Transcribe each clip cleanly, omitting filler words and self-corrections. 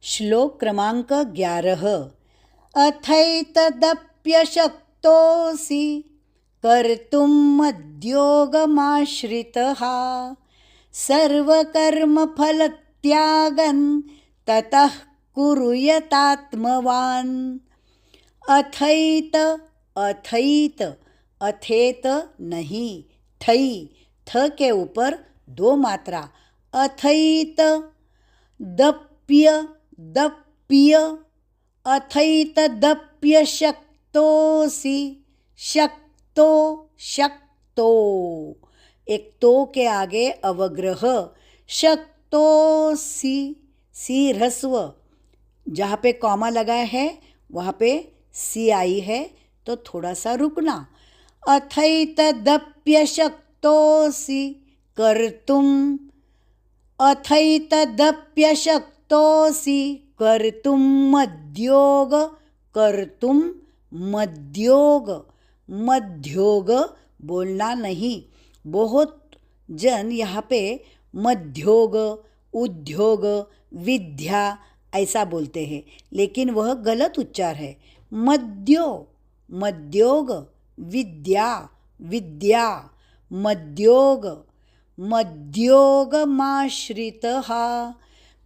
श्लोक क्रमांक 11। अथैतदप्यशक्तोऽसि कर्तुं मद्योगमाश्रितः सर्वकर्मफलत्यागं ततः कुरु यतात्मवान्। अथैत अथैत अथेत नहीं, थई थ के ऊपर दो मात्रा। अथैत दप्य दप्य अथैत दप्य शक्तोऽसि शक्तो शक्तो, एक तो के आगे अवग्रह शक्तोऽसि, सी ह्रस्व, जहाँ पे कॉमा लगा है वहाँ पे सी आई है तो थोड़ा सा रुकना। अथैतदप्यशक्तोऽसि कर्तुम्, अथैतदप्यशक्तोऽसि कर्तुं मद्योग, कर्तुं मद्योग, मध्योग बोलना नहीं। बहुत जन यहाँ पे मध्योग, उद्योग, विद्या ऐसा बोलते हैं, लेकिन वह गलत उच्चार है। मद्यो मद्योग, विद्या विद्या, मद्योग मद्योगमाश्रितः,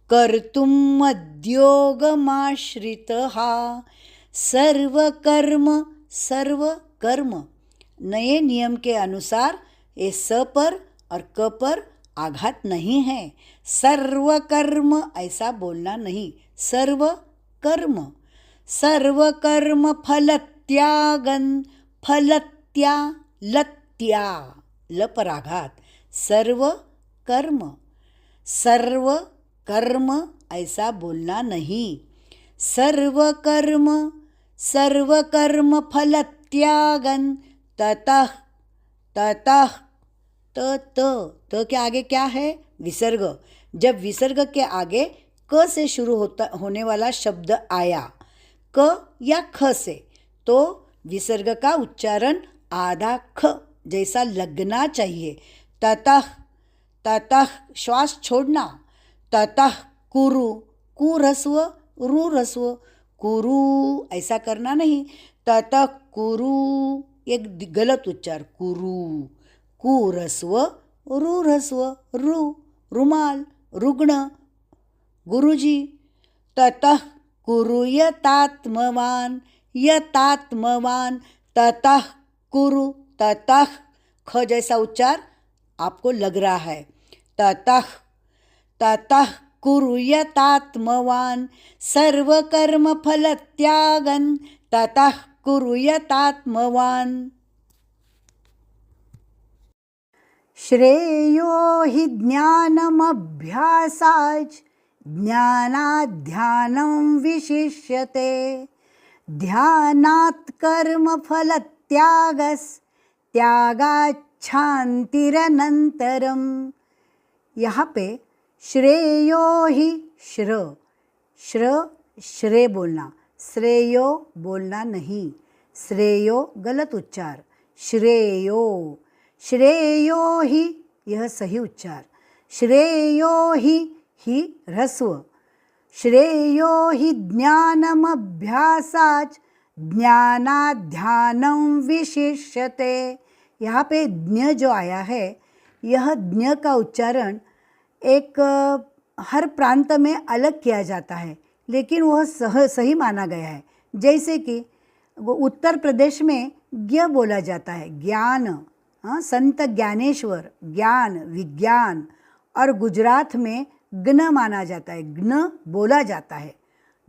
कर्तुं मद्योगमाश्रितः, सर्वकर्म सर्वकर्म, नए नियम के अनुसार ये स पर और क पर आघात नहीं है। सर्वकर्म ऐसा बोलना नहीं, सर्वकर्म, सर्वकर्म फलत्यागं, फलत्या लत्या ल पर आघात, सर्वकर्म, सर्वकर्म ऐसा बोलना नहीं। सर्वकर्म सर्वकर्म फलत्यागं ततः, ततः त त के आगे क्या है? विसर्ग। जब विसर्ग के आगे क से शुरू होने वाला शब्द आया, क या ख से, तो विसर्ग का उच्चारण आधा ख जैसा लगना चाहिए। ततः, ततः श्वास छोड़ना। ततः कुरु, कु ह्रस्व रु ह्रस्व, कुरु ऐसा करना नहीं। ततः कुरु एक गलत उच्चार, कुरु, कु ह्रस्व रु ह्रस्व, रु रुमाल, रुग्ण, गुरुजी। ततः कुरु यतात्मवान्, यतात्मवान्, ततः कुरु, ततः ख जैसा उच्चार आपको लग रहा है। ततः, ततः कुरु यतात्मवान् सर्वकर्मफलत्यागं ततः कुरु यतात्मवान्। श्रेयो हि ज्ञानमभ्यासाच् ज्ञानात् ध्यानं विशिष्यते, ध्यानात् कर्मफलत्यागात् शान्तिरनन्तरम्। यहाँ पे श्रेयो ही श्र, श्र श्रे बोलना, श्रेयो बोलना नहीं, श्रेयो गलत उच्चार, श्रेयो, श्रेयो ही यह सही उच्चार। श्रेयो ही ह्रस्व, श्रेयो हि ज्ञानमभ्यासाच् ज्ञानात् ध्यानं विशिष्यते। यहाँ पे ज्ञ जो आया है, यह ज्ञ का उच्चारण एक हर प्रांत में अलग किया जाता है, लेकिन वह सही माना गया है। जैसे कि उत्तर प्रदेश में ज्ञ बोला जाता है, ज्ञान, संत ज्ञानेश्वर, ज्ञान विज्ञान, और गुजरात में ज्ञ माना जाता है, ज्ञ बोला जाता है।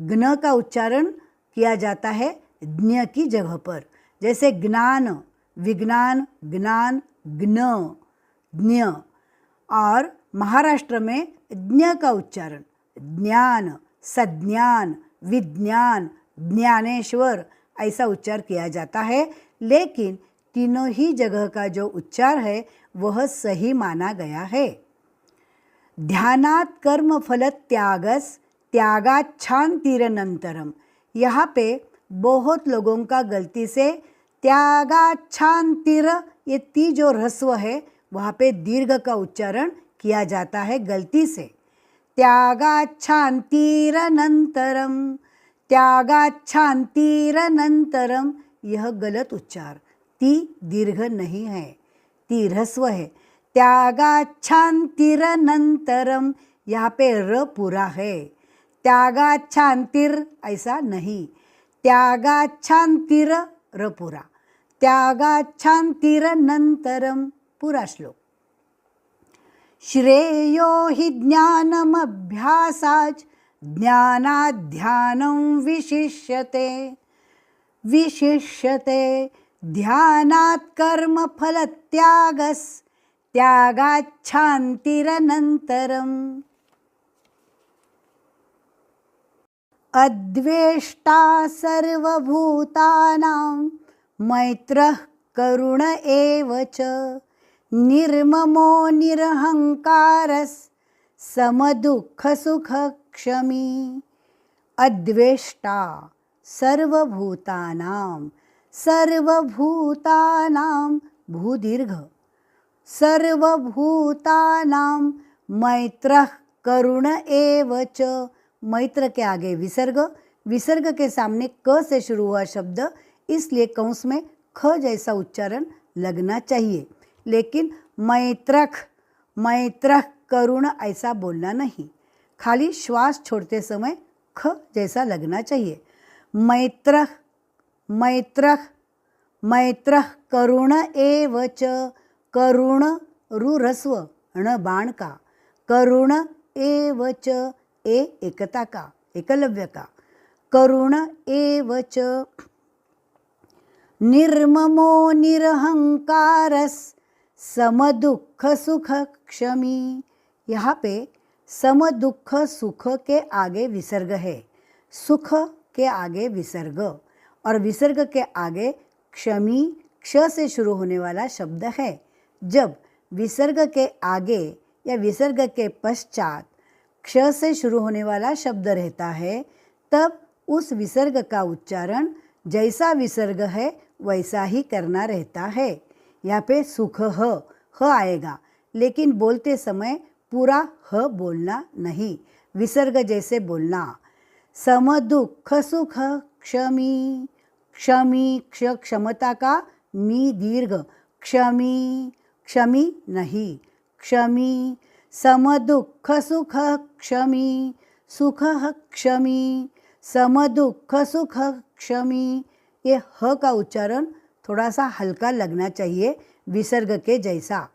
ज्ञ का उच्चारण किया जाता है ज्ञ की जगह पर, जैसे ज्ञान, विज्ञान, ज्ञान, ज्ञ, ज्ञ। और महाराष्ट्र में ज्ञ का उच्चारण ज्ञान, सज्ञान, विज्ञान, ज्ञानेश्वर ऐसा उच्चार किया जाता है, लेकिन तीनों ही जगह का जो उच्चार है वह सही माना गया है। ध्यानात् कर्मफल त्यागस त्यागात् शान्तिरनन्तरम। यहाँ पे बहुत लोगों का गलती से त्यागात् शान्तिर, ये ती जो ह्रस्व है वहाँ पे दीर्घ का उच्चारण किया जाता है गलती से। त्यागाच्छान्तिरनन्तरं, त्यागाच्छान्तिरनन्तरम, यह गलत उच्चार, ती दीर्घ नहीं है, ती ह्रस्व है। त्यागाच्छान्तिरनन्तरम, यहाँ पे र पूरा है। त्यागाच्छान्तिर ऐसा नहीं, त्यागाच्छान्तिर र पूरा, त्यागाच्छान्तिरनन्तरम पूरा श्लोक। श्रेयो हि ज्ञानमभ्यासाच् ज्ञानात् ध्यानं विशिष्यते, विशिष्यते ध्यानात् कर्मफलत्यागस् त्यागाच्छान्तिरनन्तरम्। अद्वेष्टा सर्वभूतानां मैत्रः करुण एव च, निर्ममो निरहङ्कारस् समदुःखसुखक्षमी। अद्वेष्टा सर्वभूतानां, सर्वभूतानां भूदीर्घ, सर्वभूतानां मैत्रः करुण एव च, मैत्र के आगे विसर्ग, विसर्ग के सामने क से शुरू हुआ शब्द, इसलिए कंस में ख जैसा उच्चारण लगना चाहिए। लेकिन मैत्रख, मैत्रह करुण ऐसा बोलना नहीं, खाली श्वास छोड़ते समय ख जैसा लगना चाहिए। मैत्रह, मैत्रह, मैत्रह करुण एव च, करुण रु ह्रस्व ण बाण का, करुण एव च ए एकता का, एकलव्य का, करुण एव च। निर्ममो निरहंकारस समदुःख सुख क्षमी, यहाँ पे समदुःख सुख के आगे विसर्ग है, सुख के आगे विसर्ग, और विसर्ग के आगे क्षमी क्ष से शुरू होने वाला शब्द है। जब विसर्ग के आगे या विसर्ग के पश्चात क्ष से शुरू होने वाला शब्द रहता है, तब उस विसर्ग का उच्चारण जैसा विसर्ग है वैसा ही करना रहता है। यहाँ पे सुख ह आएगा, लेकिन बोलते समय पूरा ह बोलना नहीं, विसर्ग जैसे बोलना। समदुःख सुख क्षमी, क्षमी क्ष क्षमता का मी दीर्घ, क्षमी, क्षमी नहीं, क्षमी। समदुःख सुख क्षमी, सुख क्षमी, समदुःख सुख क्षमी, ये ह का उच्चारण थोड़ा सा हल्का लगना चाहिए, विसर्ग के जैसा।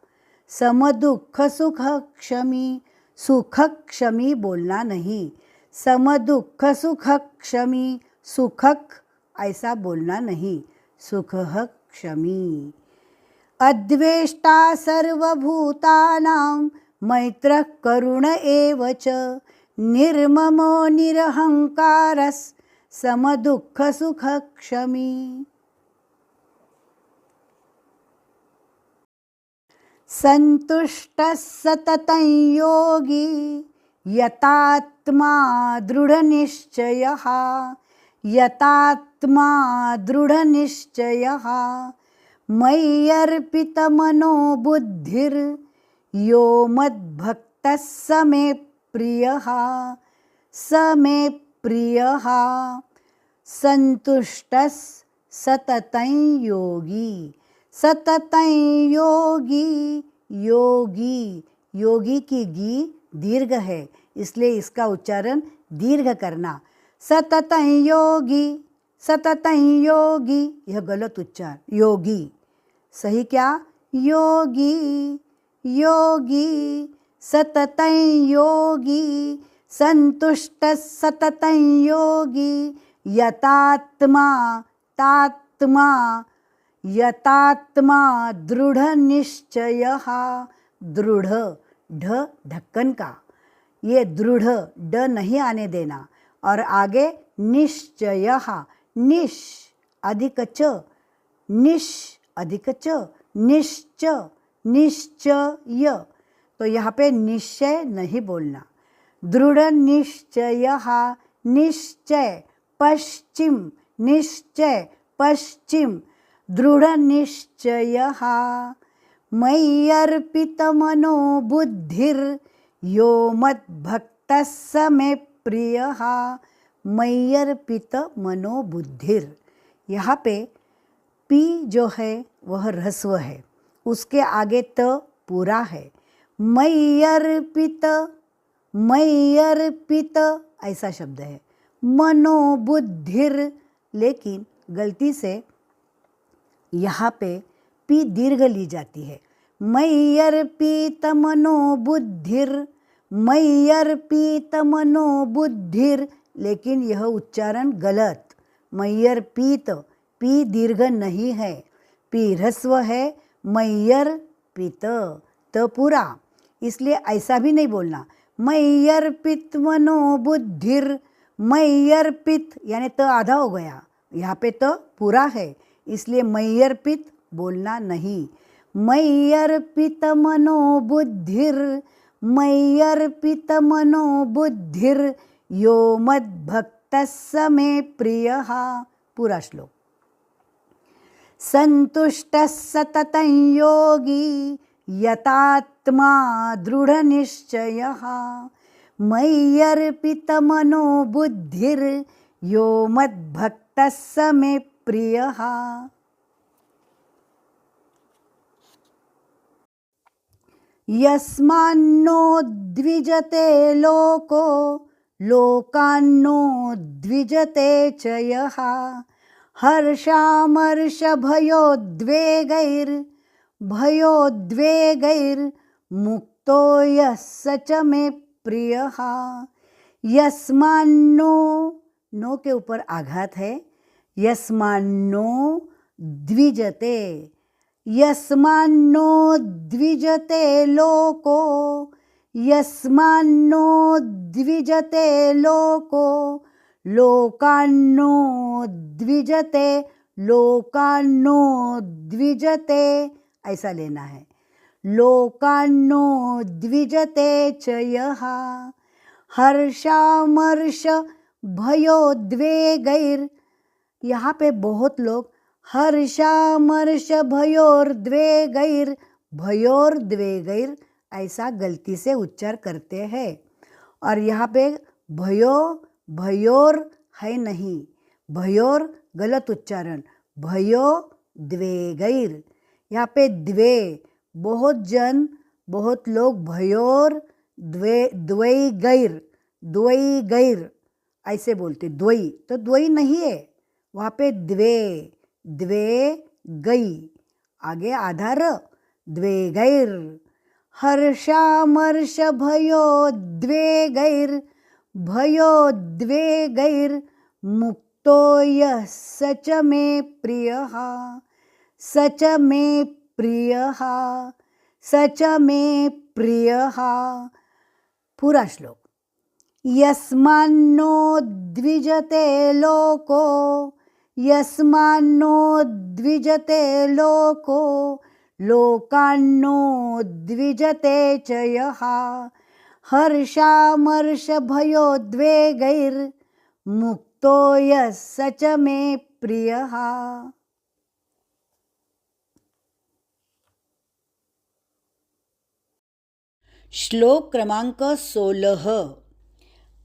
समदुःख सुख क्षमी, सुख क्षमी बोलना नहीं, समदुःख सुख क्षमी, सुखक ऐसा बोलना नहीं, सुख क्षमी। अद्वेष्टा सर्वभूतानां मैत्रः करुण एव च, निर्ममो निरहंकारस् समदुःख सुख क्षमी। संतुष्टः सततं योगी यतात्मा दृढनिश्चयः, यतात्मा दृढनिश्चयः, मय्यर्पितमनो बुद्धिर् यो मद्भक्तः स मे प्रियः, स मे प्रियः। संतुष्टः सततं योगी, सततं योगी, योगी, योगी की गी दीर्घ है, इसलिए इसका उच्चारण दीर्घ करना। सततं योगी, सततं योगी, यह गलत उच्चार, योगी सही क्या, योगी, योगी, सततं योगी। संतुष्टः सततं योगी यतात्मा, तात्मा, यतात्मा दृढनिश्चयः, दृढ़ ढ ढक्कन का, ये दृढ़ ड नहीं आने देना, और आगे निश्चयः, निश अधिक च, निश अधिक च, निश्च, निश्चय, तो यहाँ पे निश्चय नहीं बोलना। दृढ़ निश्चयः, निश्चय, पश्चिम, निश्चय, पश्चिम, दृढ़ निश्चयः। मय्यर्पितमनो बुद्धिर् यो मद्भक्तः भक्तस्य मे प्रियः मय्यर्पित मनोबुद्धिर। यहाँ पे पी जो है वह ह्रस्व है, उसके आगे त पूरा है। मय्यर्पित, मय्यर्पित ऐसा शब्द है। मनोबुद्धिर, लेकिन गलती से यहाँ पे पी दीर्घ ली जाती है। मय्यर्पित मनोबुद्धिर, मय्यर्पित मनोबुद्धिर, लेकिन यह उच्चारण गलत। मय्यर्पित, पी दीर्घ नहीं है, पी ह्रस्व है। मय्यर्पित तो पूरा, इसलिए ऐसा भी नहीं बोलना मय्यर्पित मनोबुद्धिर। मय्यर्पित यानी तो आधा हो गया, यहाँ पे तो पूरा है, इसलिए मय्यर्पित बोलना नहीं। मय्यर्पित मनोबुद्धिर, मय्यर्पित मनोबुद्धिर यो मद्भक्तस्य मे प्रियः। पूरा श्लोक। संतुष्टः सततं योगी यतात्मा दृढ़निश्चयः मय्यर्पित मनोबुद्धिर यो मद्भक्तस्य मे प्रियः। यस्मान्नो द्विजते लोको लोकान्नो द्विजते च यः हर्षामर्षभयोद्वेगैर्मुक्तो यः स च मे प्रियः। यस्मान्नो, नो के ऊपर आघात है। यस्मान्नो द्विजते, यस्मान्नो द्विजते लोको, यस्मान्नो द्विजते लोको लोकान्नो द्विजते, लोकान्नो द्विजते ऐसा लेना है। लोकान्नो द्विजते च यः हर्षामर्ष भयोद्वेगैर। यहाँ पे बहुत लोग हर्षामर्ष भयोर्द्वेगैर, भयोर्द्वेगैर ऐसा गलती से उच्चार करते हैं। और यहाँ पे भयो भयोर है नहीं, भयोर गलत उच्चारण, भयो द्वेगैर। यहाँ पे द्वे, बहुत जन बहुत लोग भयोर द्वैगैर, द्वैगैर ऐसे बोलते, द्वै तो द्वै नहीं है, वहाँ पे द्वे, द्वे गई, आगे आधा र, द्वेगैर। हर्षामर्ष भयोद्वेगैर, भयोद्वेगैर मुक्तो यः स च मे प्रियः, स च मे प्रियः, स च मे प्रियः। पूरा श्लोक। यस्मान्नो द्विजते लोको, यस्मान्नो द्विजते लोको लोकान्नो द्विजते च यः हर्षामर्ष भयोद्वेगैर्मुक्तो यः स च मे प्रियः। श्लोक क्रमांक 16।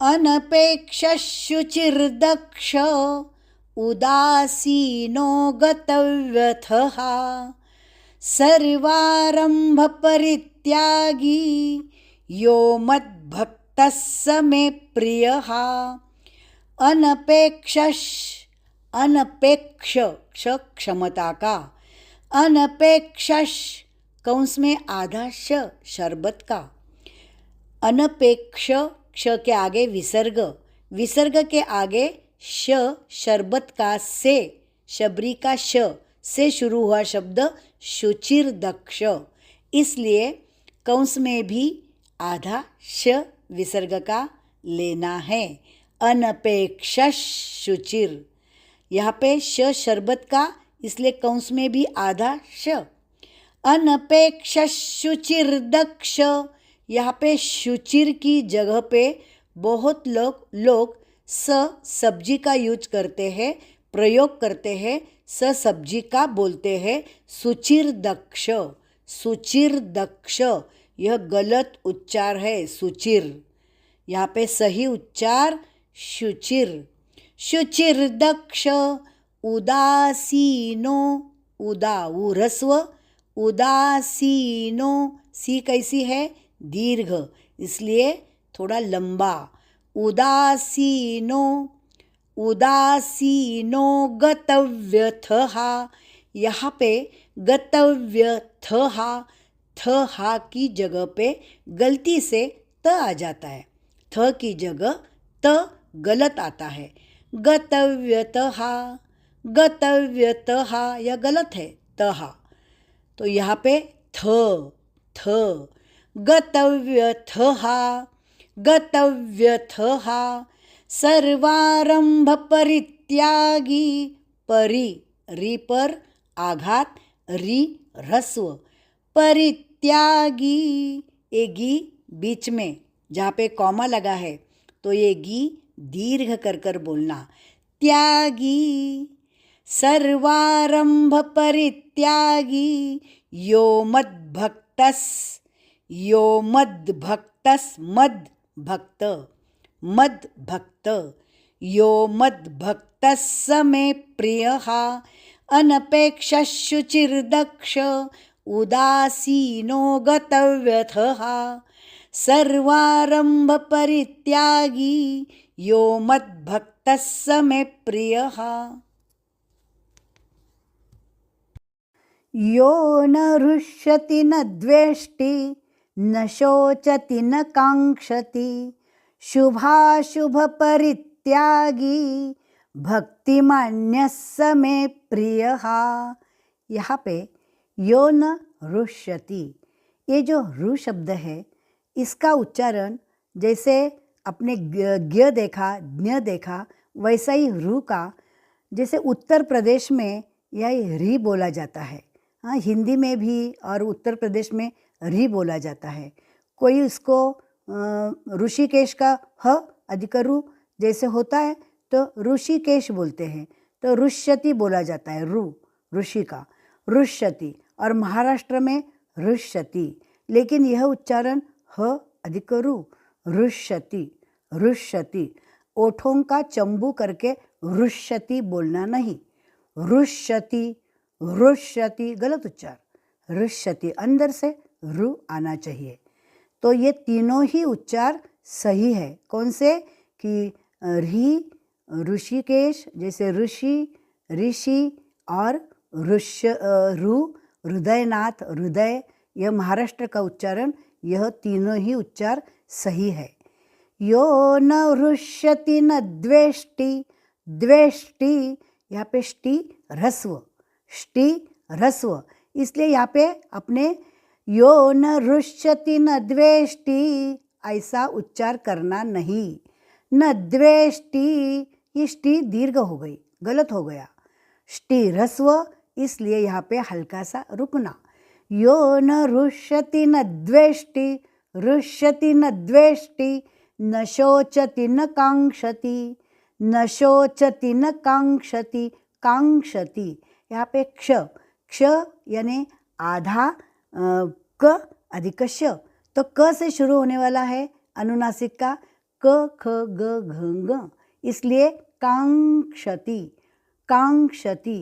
अनपेक्षशुचिर्दक्ष उदासीनो गतव्यथः सर्वारंभ परित्यागी यो मद्भक्तः स मे प्रियः। अनपेक्षश, अनपेक्ष, क्ष क्षमता का, अनपेक्षश कंस में आधा श शरबत का। अनपेक्ष, क्ष के आगे विसर्ग, विसर्ग के आगे श शरबत का से, शबरी का श से शुरू हुआ शब्द शुचिर दक्ष, इसलिए कंस में भी आधा श विसर्ग का लेना है। अनपेक्षश शुचिर, यहाँ पे श शरबत का, इसलिए कंस में भी आधा श। अनपेक्षश शुचिर दक्ष, यहाँ पे शुचिर की जगह पे बहुत लोग स सब्जी का यूज करते हैं, प्रयोग करते हैं, स सब्जी का बोलते हैं। सुचिर दक्ष, सुचिर दक्ष यह गलत उच्चार है। सुचिर यहाँ पे सही उच्चार शुचिर। शुचिर दक्ष उदासीनो, उदा उ ह्रस्व, उदासीनो सी कैसी है, दीर्घ, इसलिए थोड़ा लंबा। उदासीनो, उदासीनो गतव्यथः, यहाँ पे गतव्यथः, थ हा की जगह पे गलती से त आ जाता है, थ की जगह त गलत आता है। गतव्यतः, गतव्यतः यह गलत है, तहा, तो यहाँ पे थ, थ, गतव्यथः, गतव्यथः। सर्वारंभ परित्यागी, परि, री पर आघात, री ह्रस्व, परित्यागी, ये गी बीच में जहाँ पे कॉमा लगा है तो ये गी दीर्घ कर कर बोलना, त्यागी। सर्वारंभ परित्यागी यो मद्भक्तस्, यो मद्भक्तस्, मद भक्त, मद भक्त, यो मद्भक्तस् मे प्रियः, अनपेक्षः शुचिर्दक्ष उदासीनो गतव्यथः। सर्वारंभ परित्यागी यो मद्भक्तस् मे प्रियः। यो न हृष्यति न द्वेष्टि न शोचति न काङ्क्षति, शुभाशुभ परित्यागी भक्तिमान्यः स मे प्रियः। यहाँ पे यो न हृष्यति, ये जो रू शब्द है इसका उच्चारण जैसे अपने ज्ञ देखा, ज्ञ देखा, वैसा ही रू का जैसे उत्तर प्रदेश में यह री बोला जाता है। हाँ, हिंदी में भी और उत्तर प्रदेश में री बोला जाता है। कोई इसको ऋषिकेश का ह अधिक रू जैसे होता है तो ऋषिकेश बोलते हैं, तो ऋष्यति बोला जाता है, रू ऋषि का, ऋष्यति, और महाराष्ट्र में ऋष्यति, लेकिन यह उच्चारण ह अधिक रू, ऋष्यति, ऋष्यति, ओठों का चंबू करके ऋष्यति बोलना नहीं, ऋष्यति, ऋष्यति गलत उच्चार, ऋष्यति अंदर से रू आना चाहिए। तो ये तीनों ही उच्चार सही है। कौन से कि री ऋषिकेश जैसे ऋषि, ऋषि, और रू हृदयनाथ, हृदय, यह महाराष्ट्र का उच्चारण, यह तीनों ही उच्चार सही है। यो न हृष्यति न द्वेष्टि, द्वेष्टि यहाँ पे ष्टि ह्रस्व, ष्टि ह्रस्व, इसलिए यहाँ पे अपने यो न हृष्यति न द्वेष्टि ऐसा उच्चार करना नहीं। न द्वेष्टि, ये ष्टि दीर्घ हो गई, गलत हो गया, ष्टि ह्रस्व, इसलिए यहाँ पे हल्का सा रुकना। यो न हृष्यति न द्वेष्टि, हृष्यति न द्वेष्टि, न शोचति न काङ्क्षति, न शोचति न काङ्क्षति, काङ्क्षति यहाँ पे क्ष, क्ष यानी आधा क अधिक श, तो क से शुरू होने वाला है अनुनासिक का, क ख ग घ ग, इसलिए काङ्क्षति, काङ्क्षति।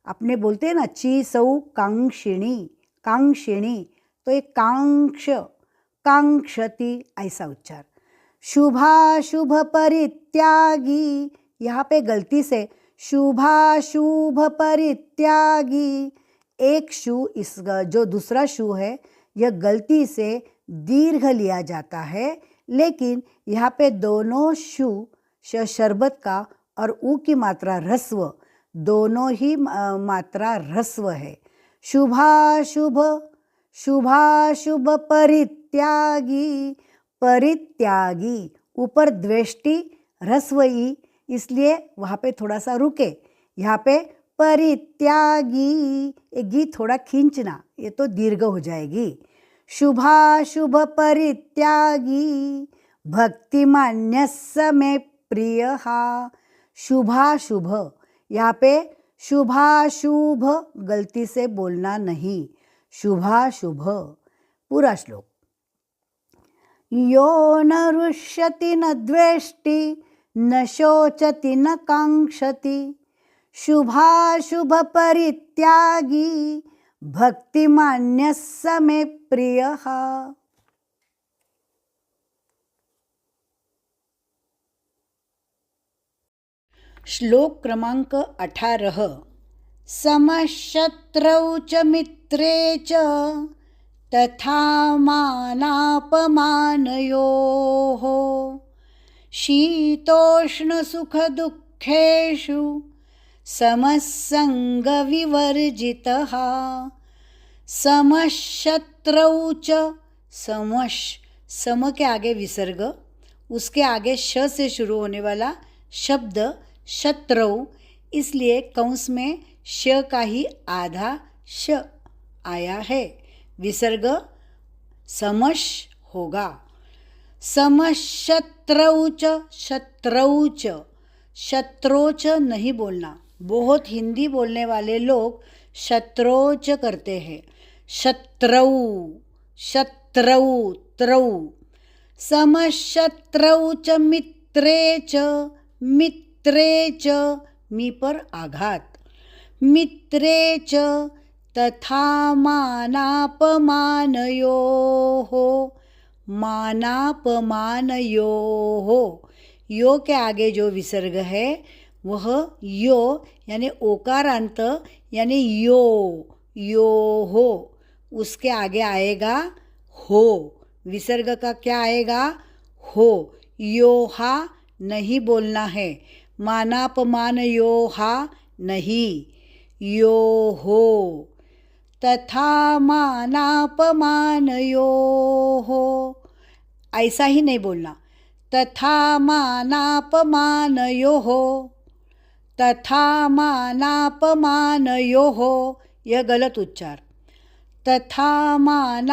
अपने बोलते हैं ना ची सौ काङ्क्षिणी, काङ्क्षिणी, तो ये काङ्क्ष, काङ्क्षति ऐसा उच्चार। शुभाशुभ परित्यागी, यहाँ पे गलती से शुभाशुभ परित्यागी, एक शु, इस जो दूसरा शु है यह गलती से दीर्घ लिया जाता है, लेकिन यहाँ पे दोनों शु, शरबत का और ऊ की मात्रा ह्रस्व, दोनों ही मात्रा ह्रस्व है। शुभाशुभ, शुभाशुभ परित्यागी, परित्यागी ऊपर द्वेष्टि ह्रस्व ई, इसलिए वहाँ पे थोड़ा सा रुके, यहाँ पे परित्यागी, ये गी थोड़ा खींचना, ये तो दीर्घ हो जाएगी। शुभाशुभ परित्यागी भक्तिमान्यस्य मे प्रियः, शुभाशुभ, यहाँ पे शुभाशुभ गलती से बोलना नहीं, शुभाशुभ। पूरा श्लोक। यो न रुष्यति न द्वेष्टि न शोचति न काङ्क्षति शुभाशुभपरित्यागी भक्तिमान्यः स मे प्रियः। श्लोक क्रमांक 18। समशत्रौ च मित्रे च तथा मानापमानयोः शीतोष्णसुखदुःखेषु समस्संगविवर्जितः। समशत्रौ च, सम के आगे विसर्ग, उसके आगे श से शुरू होने वाला शब्द शत्रौ, इसलिए कंस में श का ही आधा श आया है, विसर्ग समश होगा। समशत्रौ च, शत्रौ च, शत्रोच नहीं बोलना। बहुत हिंदी बोलने वाले लोग शत्रोच करते हैं। शत्रौ, शत्रौ, त्रौ। समशत्रौ च मित्रे च, मित्रे च, मी पर आघात, मित्रे च तथा मानापमानयोः, मानापमानयोः, यो के आगे जो विसर्ग है वह यो यानी ओकारांत यानी यो, यो हो, उसके आगे आएगा हो, विसर्ग का क्या आएगा हो। योहा नहीं बोलना है, मानापमान योहा नहीं, यो हो। तथा मानापमानयोः, ऐसा ही नहीं बोलना, तथा मानापमानयोः, तथा मानापमानयोः, यह गलत उच्चार। तथा मानापमानयोः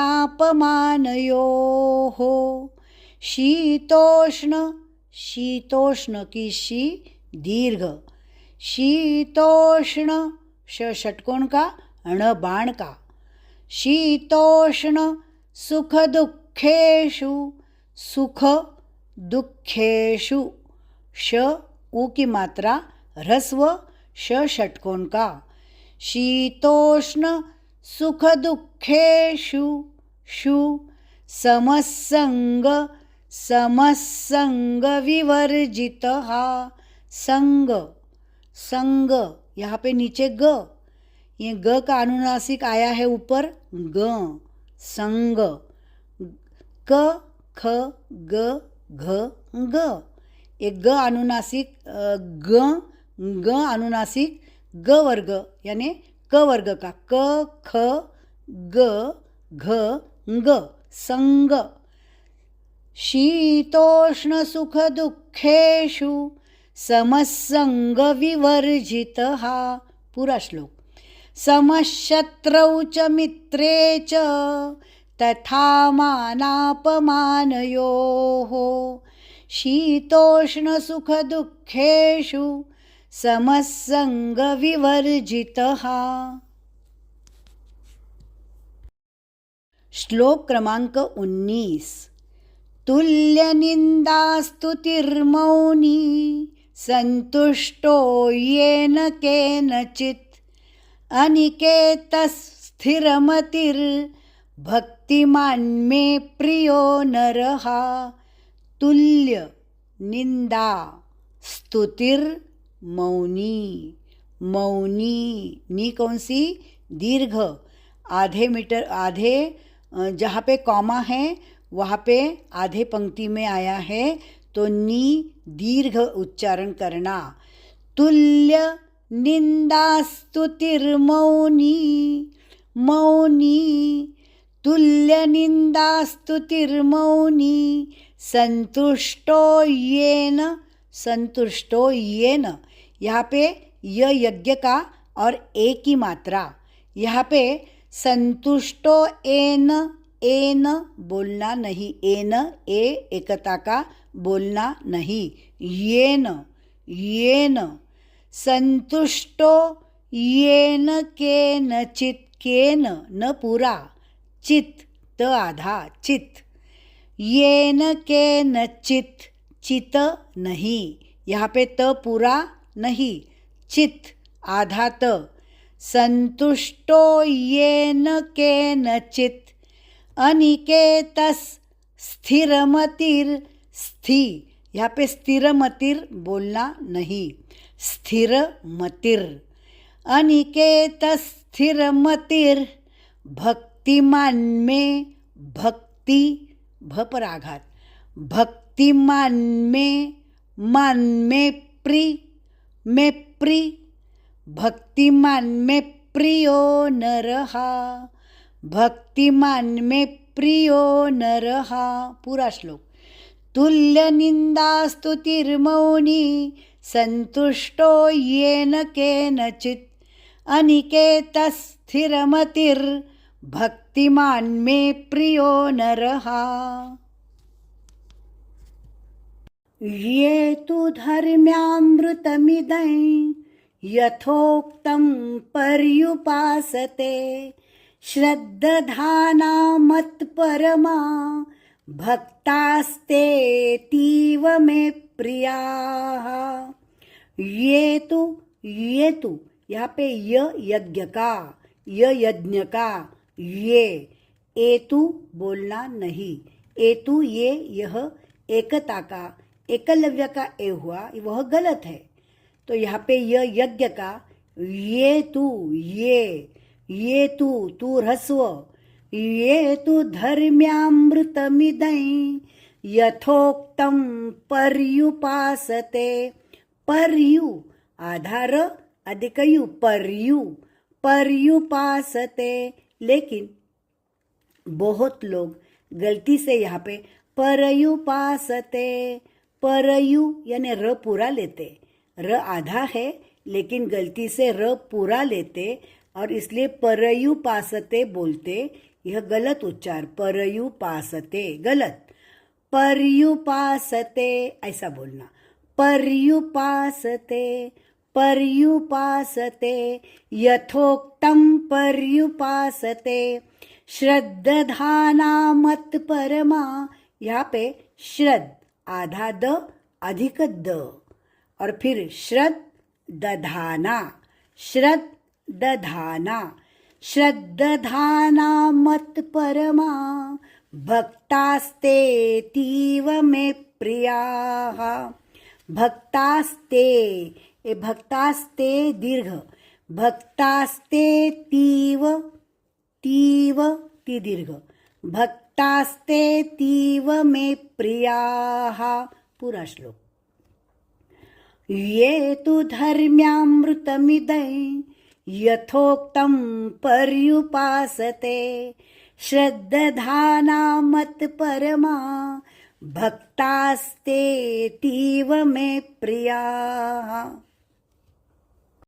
शीतोष्ण, शीतोष्ण की शी दीर्घ, शीतोष्ण श षटकोण का अण बाण का, शीतोष्ण सुख दुःखेषु, सुख दुःखेषु, श उ की मात्रा ह्रस्व श षटकोण का, शीतोष्ण सुख दुःखेषु, शु समसंग, समसंग विवर्जितः, संग, संग, यहाँ पे नीचे ग, ये ग का अनुनासिक आया है ऊपर ग, संग, क ख ग घ ग, एक ग अनुनासिक ग, ग अनुनासिक ग वर्ग यानी क वर्ग का, क ख ग घ ग, संग। शीतोष्ण सुख दुःखेषु समसंग विवर्जितः, पूरा श्लोक। समशत्रौ च मित्रे च तथा मानापमानयोः शीतोष्ण सुख दुःखेषु समसंग विवर्जितः। श्लोक क्रमांक 19। तुल्यनिन्दास्तुतिर्मौनी सन्तुष्टो येन केनचित् अनिकेतस्थिरमतिर्भक्तिमान् मे प्रियो नरः। तुल्य, निंदा, स्तुतिर, मौनी, मौनी, नी कौन सी दीर्घ, आधे मीटर, आधे जहाँ पे कॉमा है वहाँ पे आधे पंक्ति में आया है तो नी दीर्घ उच्चारण करना। तुल्य निंदा स्तुतिर्मौनी, मौनी, तुल्य निंदा स्तुतिर्मौनी संतुष्टो येन, संतुष्टो येन, यहाँ पे य यज्ञ का और ए की मात्रा, यहाँ पे संतुष्टो एन, एन बोलना नहीं, एन ए एकता का बोलना नहीं, येन, येन, संतुष्टो येन केनचित्, केन न पूरा, चित त आधा, चित, येन केनचित, चित नहीं, यहाँ पे त पूरा नहीं, चित आधा त, संतुष्टो येन केनचित, अनिकेतस स्थिरमतिर, स्थि, यहाँ पे स्थिरमतिर बोलना नहीं, स्थिरमतिर, अनिकेतस स्थिरमतिर, भक्तिमान में, भक्ति भ पर आघात, भक्तिमान में, मान में प्रि, भक्तिमान में प्रियो नरहा, भक्तिमान में प्रियो नरहा। पूरा श्लोक। तुल्य निंदा स्तुतिर्मौनी, संतुष्टो येन केनचित, अनिकेतः स्थिरमतिर्, भक्तिमान में प्रियो नरहा। ये तु धर्म्यामृतमिदं यथोक्तं पर्युपासते, श्रद्धाना मत्परमा, भक्तास्तेतीव मे प्रियाः। ये तु यहाँ पे यज्ञ का, यज्ञ का, ये एतु बोलना नहीं, एतु ये यह एकता का, एकलव्य का ए हुआ, वह गलत है। तो यहाँ पे यज्ञ का, ये तू ह्रस्व, ये तु धर्म्यामृतमिदं यथोक्तं पर्युपासते, पर्यु आधार अधिक यु, पर्युपासते। लेकिन बहुत लोग गलती से यहाँ पे परयुपासते, परयु यानी र पूरा लेते, र आधा है लेकिन गलती से र पूरा लेते और इसलिए परयुपासते बोलते। यह गलत उच्चार, परयुपासते गलत, पर्युपासते ऐसा बोलना, पर्युपासते, पर्युपासते, यथोक्तं पर्युपासते, श्रद्धाना मत्परमा। यहाँ पे श्रद्ध आधा द अधिक द और फिर श्रद्धाना, श्रद्धाना, श्रद्धाना मत्परमा, भक्तास्तेतीव मे प्रियाः। भक्तास्ते, ए भक्तास्ते दीर्घ, भक्तास्तेतीव, तीव ती दीर्घ, भक्तास्तेतीव मे प्रियाः। पूरा श्लोक। ये तु धर्म्यामृतमिदं यथोक्तं पर्युपासते, श्रद्धाना मत्परमा, भक्तास्तेतीव मे प्रियाः।